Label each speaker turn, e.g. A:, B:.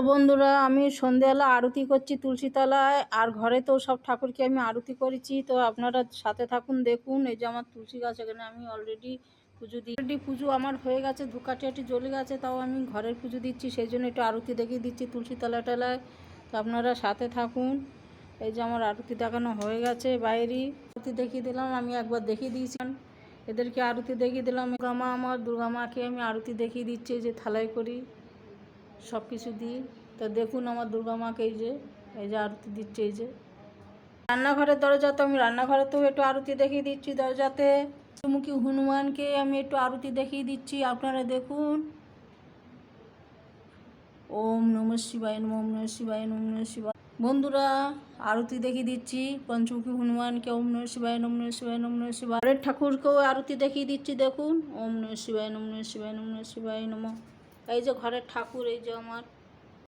A: বন্ধুরা, আমি সন্ধ্যাবেলা আরতি করছি তুলসী তলায়। আর ঘরে তো সব ঠাকুরকে আমি আরতি করেছি, তো আপনারা সাথে থাকুন, দেখুন। এই যে আমার তুলসী গাছ, এখানে আমি অলরেডি পুজো আমার হয়ে গেছে, ধূপকাঠি জ্বলে গেছে, তাও আমি ঘরের পুজো দিচ্ছি, সেই জন্য একটু আরতি দেখিয়ে দিচ্ছি তুলসী তলায়। তো আপনারা সাথে থাকুন। এই যে আমার আরতি দেখানো হয়ে গেছে, বাইরে আরতি দেখিয়ে দিলাম, আমি একবার দেখিয়ে দিয়েছি এদেরকে, আরতি দেখিয়ে দিলাম। দুর্গা মাকে আমি আরতি দেখিয়ে দিচ্ছি, এই যে থালায় করি সব কিছু দিই। তো দেখুন আমার দুর্গা মাকে, এই যে আরতি দিচ্ছে। এই যে রান্নাঘরের দরজাতে, আমি রান্নাঘরেতেও একটু আরতি দেখিয়ে দিচ্ছি। দরজাতে মুখী হনুমানকে আমি একটু আরতি দেখিয়ে দিচ্ছি, আপনারা দেখুন। ওম নমঃ শিবায় নমঃ, ওম নমঃ শিবায় নমঃ, ওম নমঃ শিবায়। বন্ধুরা, আরতি দেখিয়ে দিচ্ছি পঞ্চমুখী হনুমানকে, ওম নমঃ শিবায় নমঃ, নমঃ শিবায় নমঃ, নমঃ শিবায়। ঘরের ঠাকুরকেও আরতি দেখিয়ে দিচ্ছি, দেখুন। ওম নমঃ শিবায় নমঃ, নমঃ শিবায় নমঃ, নমঃ শিবায় নমঃ। এই যে ঘরের ঠাকুর, এই যে আমার